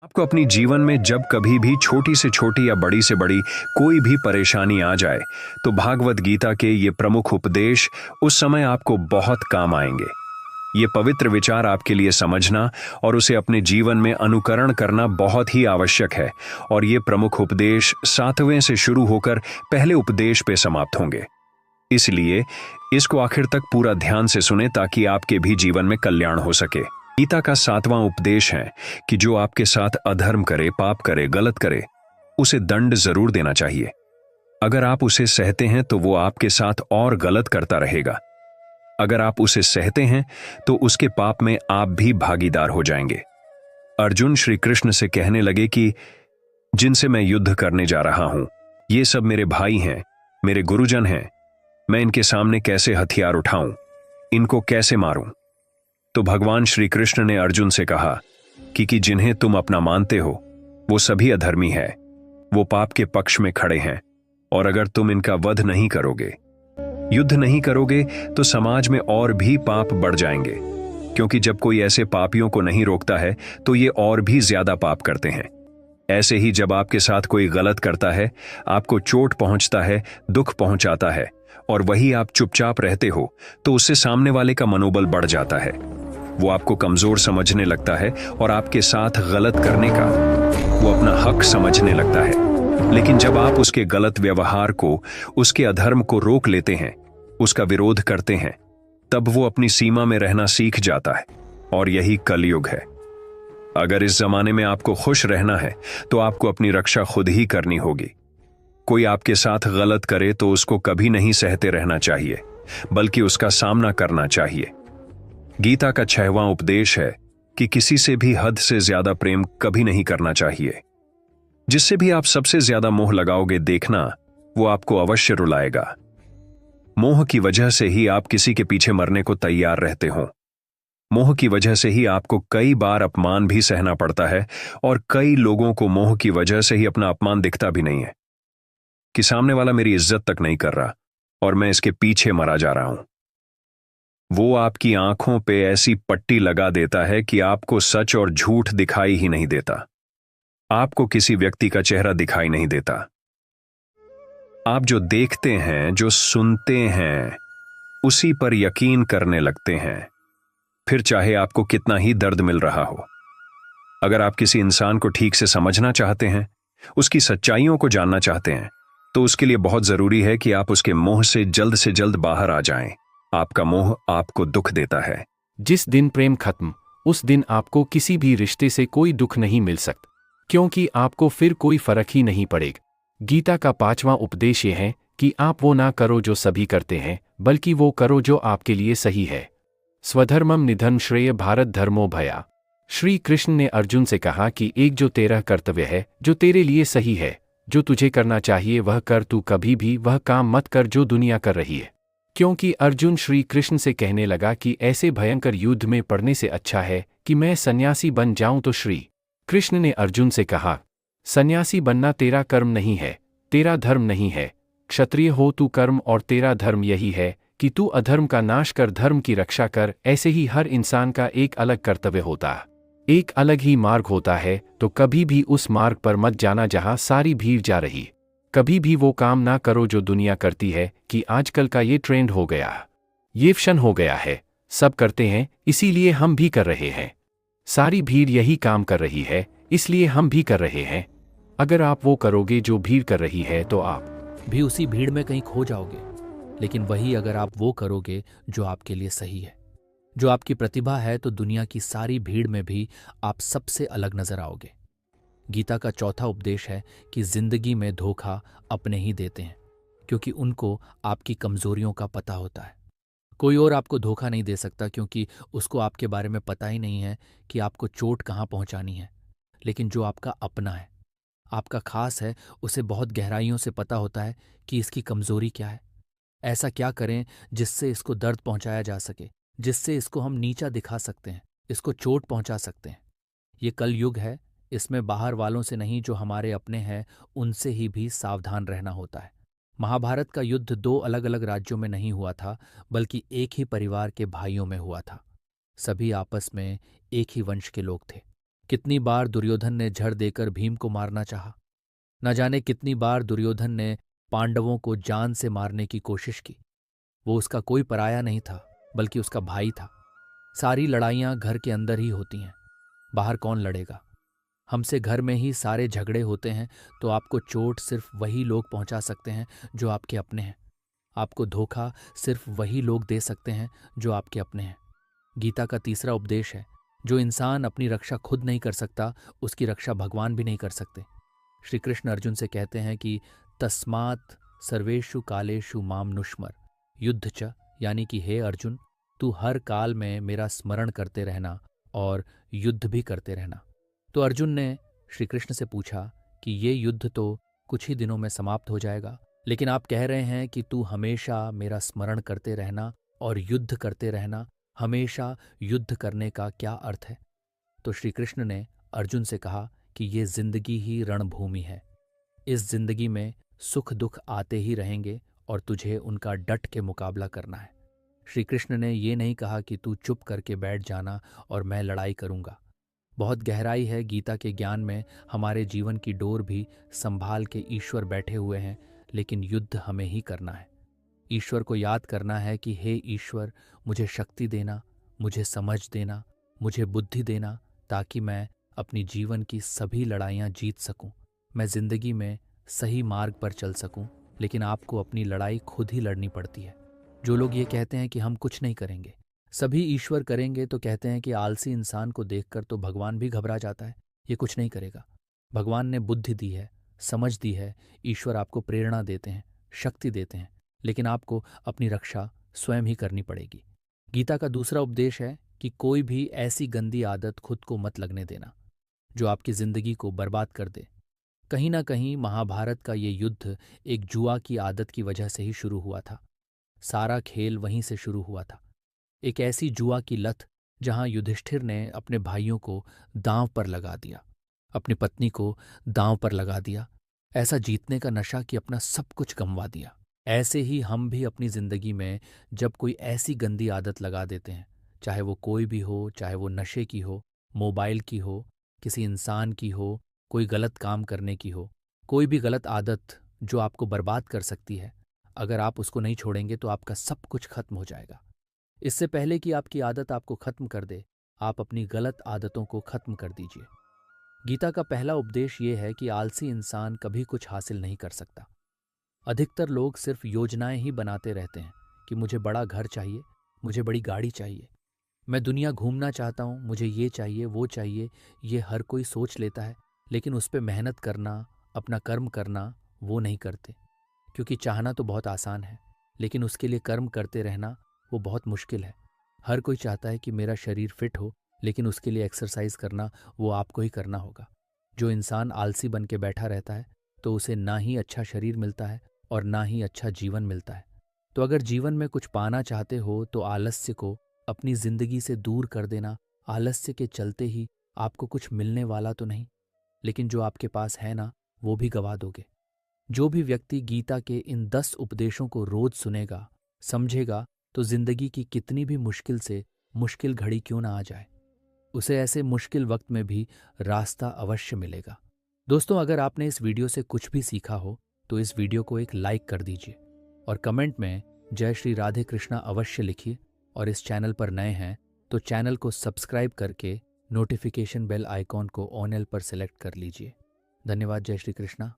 आपको अपनी जीवन में जब कभी भी छोटी से छोटी या बड़ी से बड़ी कोई भी परेशानी आ जाए, तो भागवत गीता के ये प्रमुख उपदेश उस समय आपको बहुत काम आएंगे। ये पवित्र विचार आपके लिए समझना और उसे अपने जीवन में अनुकरण करना बहुत ही आवश्यक है। और ये प्रमुख उपदेश 7वें से शुरू होकर पहले उपदेश पे समाप्त होंगे। इसलिए इसको आखिर तक पूरा ध्यान से सुने ताकि आपके भी जीवन में कल्याण हो सके। गीता का 7वां उपदेश है कि जो आपके साथ अधर्म करे, पाप करे, गलत करे, उसे दंड जरूर देना चाहिए। अगर आप उसे सहते हैं तो वो आपके साथ और गलत करता रहेगा। अगर आप उसे सहते हैं तो उसके पाप में आप भी भागीदार हो जाएंगे। अर्जुन श्री कृष्ण से कहने लगे कि जिनसे मैं युद्ध करने जा रहा हूं, ये सब मेरे भाई हैं, मेरे गुरुजन हैं। मैं इनके सामने कैसे हथियार उठाऊं, इनको कैसे मारूं? तो भगवान श्री कृष्ण ने अर्जुन से कहा कि जिन्हें तुम अपना मानते हो वो सभी अधर्मी है, वो पाप के पक्ष में खड़े हैं। और अगर तुम इनका वध नहीं करोगे, युद्ध नहीं करोगे, तो समाज में और भी पाप बढ़ जाएंगे। क्योंकि जब कोई ऐसे पापियों को नहीं रोकता है तो ये और भी ज्यादा पाप करते हैं। ऐसे ही जब आपके साथ कोई गलत करता है, आपको चोट पहुंचता है, दुख पहुंचाता है, और वही आप चुपचाप रहते हो, तो उससे सामने वाले का मनोबल बढ़ जाता है। वो आपको कमजोर समझने लगता है और आपके साथ गलत करने का वो अपना हक समझने लगता है। लेकिन जब आप उसके गलत व्यवहार को, उसके अधर्म को रोक लेते हैं, उसका विरोध करते हैं, तब वो अपनी सीमा में रहना सीख जाता है। और यही कलयुग है। अगर इस जमाने में आपको खुश रहना है तो आपको अपनी रक्षा खुद ही करनी होगी। कोई आपके साथ गलत करे तो उसको कभी नहीं सहते रहना चाहिए, बल्कि उसका सामना करना चाहिए। गीता का 6वां उपदेश है कि किसी से भी हद से ज्यादा प्रेम कभी नहीं करना चाहिए। जिससे भी आप सबसे ज्यादा मोह लगाओगे, देखना वो आपको अवश्य रुलाएगा। मोह की वजह से ही आप किसी के पीछे मरने को तैयार रहते हो। मोह की वजह से ही आपको कई बार अपमान भी सहना पड़ता है, और कई लोगों को मोह की वजह से ही अपना अपमान दिखता भी नहीं है कि सामने वाला मेरी इज्जत तक नहीं कर रहा और मैं इसके पीछे मरा जा रहा हूं। वो आपकी आंखों पे ऐसी पट्टी लगा देता है कि आपको सच और झूठ दिखाई ही नहीं देता। आपको किसी व्यक्ति का चेहरा दिखाई नहीं देता। आप जो देखते हैं, जो सुनते हैं, उसी पर यकीन करने लगते हैं, फिर चाहे आपको कितना ही दर्द मिल रहा हो। अगर आप किसी इंसान को ठीक से समझना चाहते हैं, उसकी सच्चाइयों को जानना चाहते हैं, तो उसके लिए बहुत जरूरी है कि आप उसके मोह से जल्द बाहर आ जाएं। आपका मोह आपको दुख देता है। जिस दिन प्रेम खत्म, उस दिन आपको किसी भी रिश्ते से कोई दुख नहीं मिल सकता, क्योंकि आपको फिर कोई फर्क ही नहीं पड़ेगा। गीता का 5वां उपदेश ये है कि आप वो ना करो जो सभी करते हैं, बल्कि वो करो जो आपके लिए सही है। स्वधर्मम निधन श्रेय भारत धर्मो भया। श्री कृष्ण ने अर्जुन से कहा कि एक जो तेरा कर्तव्य है, जो तेरे लिए सही है, जो तुझे करना चाहिए वह कर, तू कभी भी वह काम मत कर जो दुनिया कर रही है। क्योंकि अर्जुन श्री कृष्ण से कहने लगा कि ऐसे भयंकर युद्ध में पड़ने से अच्छा है कि मैं सन्यासी बन जाऊं, तो श्री कृष्ण ने अर्जुन से कहा, सन्यासी बनना तेरा कर्म नहीं है, तेरा धर्म नहीं है। क्षत्रिय हो तू कर्म, और तेरा धर्म यही है कि तू अधर्म का नाश कर, धर्म की रक्षा कर। ऐसे ही हर इंसान का एक अलग कर्तव्य होता है, एक अलग ही मार्ग होता है। तो कभी भी उस मार्ग पर मत जाना जहां सारी भीड़ जा रही। कभी भी वो काम ना करो जो दुनिया करती है, कि आजकल का ये ट्रेंड हो गया, ये फैशन हो गया है, सब करते हैं इसीलिए हम भी कर रहे हैं। सारी भीड़ यही काम कर रही है, इसलिए हम भी कर रहे हैं। अगर आप वो करोगे जो भीड़ कर रही है तो आप भी उसी भीड़ में कहीं खो जाओगे। लेकिन वही अगर आप वो करोगे जो आपके लिए सही है, जो आपकी प्रतिभा है, तो दुनिया की सारी भीड़ में भी आप सबसे अलग नजर आओगे। गीता का 4था उपदेश है कि जिंदगी में धोखा अपने ही देते हैं, क्योंकि उनको आपकी कमजोरियों का पता होता है। कोई और आपको धोखा नहीं दे सकता, क्योंकि उसको आपके बारे में पता ही नहीं है कि आपको चोट कहाँ पहुंचानी है। लेकिन जो आपका अपना है, आपका खास है, उसे बहुत गहराइयों से पता होता है कि इसकी कमजोरी क्या है। ऐसा क्या करें जिससे इसको दर्द पहुंचाया जा सके, जिससे इसको हम नीचा दिखा सकते हैं, इसको चोट पहुंचा सकते हैं। ये कलयुग है, इसमें बाहर वालों से नहीं, जो हमारे अपने हैं उनसे ही भी सावधान रहना होता है। महाभारत का युद्ध 2 अलग अलग राज्यों में नहीं हुआ था, बल्कि एक ही परिवार के भाइयों में हुआ था। सभी आपस में एक ही वंश के लोग थे। कितनी बार दुर्योधन ने झड़ देकर भीम को मारना चाहा। न जाने कितनी बार दुर्योधन ने पांडवों को जान से मारने की कोशिश की। वो उसका कोई पराया नहीं था, बल्कि उसका भाई था। सारी लड़ाइयां घर के अंदर ही होती हैं, बाहर कौन लड़ेगा। हमसे घर में ही सारे झगड़े होते हैं, तो आपको चोट सिर्फ वही लोग पहुंचा सकते हैं जो आपके अपने हैं। आपको धोखा सिर्फ वही लोग दे सकते हैं जो आपके अपने हैं। गीता का तीसरा उपदेश है, जो इंसान अपनी रक्षा खुद नहीं कर सकता, उसकी रक्षा भगवान भी नहीं कर सकते। श्री कृष्ण अर्जुन से कहते हैं कि तस्मात् सर्वेषु कालेषु माम नुष्मर युद्ध च, यानी कि हे अर्जुन, तू हर काल में मेरा स्मरण करते रहना और युद्ध भी करते रहना। तो अर्जुन ने श्री कृष्ण से पूछा कि ये युद्ध तो कुछ ही दिनों में समाप्त हो जाएगा, लेकिन आप कह रहे हैं कि तू हमेशा मेरा स्मरण करते रहना और युद्ध करते रहना। हमेशा युद्ध करने का क्या अर्थ है? तो श्री कृष्ण ने अर्जुन से कहा कि ये जिंदगी ही रणभूमि है। इस जिंदगी में सुख दुख आते ही रहेंगे और तुझे उनका डट के मुकाबला करना है। श्री कृष्ण ने ये नहीं कहा कि तू चुप करके बैठ जाना और मैं लड़ाई करूंगा। बहुत गहराई है गीता के ज्ञान में। हमारे जीवन की डोर भी संभाल के ईश्वर बैठे हुए हैं, लेकिन युद्ध हमें ही करना है। ईश्वर को याद करना है कि हे ईश्वर, मुझे शक्ति देना, मुझे समझ देना, मुझे बुद्धि देना, ताकि मैं अपनी जीवन की सभी लड़ाइयाँ जीत सकूं। मैं जिंदगी में सही मार्ग पर चल सकूं। लेकिन आपको अपनी लड़ाई खुद ही लड़नी पड़ती है। जो लोग ये कहते हैं कि हम कुछ नहीं करेंगे, सभी ईश्वर करेंगे, तो कहते हैं कि आलसी इंसान को देखकर तो भगवान भी घबरा जाता है, ये कुछ नहीं करेगा। भगवान ने बुद्धि दी है, समझ दी है, ईश्वर आपको प्रेरणा देते हैं, शक्ति देते हैं, लेकिन आपको अपनी रक्षा स्वयं ही करनी पड़ेगी। गीता का दूसरा उपदेश है कि कोई भी ऐसी गंदी आदत खुद को मत लगने देना जो आपकी जिंदगी को बर्बाद कर दे। कहीं ना कहीं महाभारत का ये युद्ध एक जुआ की आदत की वजह से ही शुरू हुआ था। सारा खेल वहीं से शुरू हुआ था। एक ऐसी जुआ की लत जहां युधिष्ठिर ने अपने भाइयों को दांव पर लगा दिया, अपनी पत्नी को दांव पर लगा दिया। ऐसा जीतने का नशा कि अपना सब कुछ गंवा दिया। ऐसे ही हम भी अपनी जिंदगी में जब कोई ऐसी गंदी आदत लगा देते हैं, चाहे वो कोई भी हो, चाहे वो नशे की हो, मोबाइल की हो, किसी इंसान की हो, कोई गलत काम करने की हो, कोई भी गलत आदत जो आपको बर्बाद कर सकती है, अगर आप उसको नहीं छोड़ेंगे तो आपका सब कुछ खत्म हो जाएगा। इससे पहले कि आपकी आदत आपको खत्म कर दे, आप अपनी गलत आदतों को खत्म कर दीजिए। गीता का पहला उपदेश ये है कि आलसी इंसान कभी कुछ हासिल नहीं कर सकता। अधिकतर लोग सिर्फ योजनाएं ही बनाते रहते हैं कि मुझे बड़ा घर चाहिए, मुझे बड़ी गाड़ी चाहिए, मैं दुनिया घूमना चाहता हूँ, मुझे ये चाहिए वो चाहिए। ये हर कोई सोच लेता है, लेकिन उस पर मेहनत करना, अपना कर्म करना, वो नहीं करते। क्योंकि चाहना तो बहुत आसान है, लेकिन उसके लिए कर्म करते रहना वो बहुत मुश्किल है। हर कोई चाहता है कि मेरा शरीर फिट हो, लेकिन उसके लिए एक्सरसाइज करना वो आपको ही करना होगा। जो इंसान आलसी बन के बैठा रहता है, तो उसे ना ही अच्छा शरीर मिलता है और ना ही अच्छा जीवन मिलता है। तो अगर जीवन में कुछ पाना चाहते हो तो आलस्य को अपनी जिंदगी से दूर कर देना। आलस्य के चलते ही आपको कुछ मिलने वाला तो नहीं, लेकिन जो आपके पास है ना, वो भी गवा दोगे। जो भी व्यक्ति गीता के इन 10 उपदेशों को रोज सुनेगा, समझेगा, तो जिंदगी की कितनी भी मुश्किल से मुश्किल घड़ी क्यों ना आ जाए, उसे ऐसे मुश्किल वक्त में भी रास्ता अवश्य मिलेगा। दोस्तों, अगर आपने इस वीडियो से कुछ भी सीखा हो तो इस वीडियो को एक लाइक कर दीजिए और कमेंट में जय श्री राधे कृष्णा अवश्य लिखिए। और इस चैनल पर नए हैं तो चैनल को सब्सक्राइब करके नोटिफिकेशन बेल आइकॉन को ऑन एल पर सेलेक्ट कर लीजिए। धन्यवाद। जय श्री कृष्णा।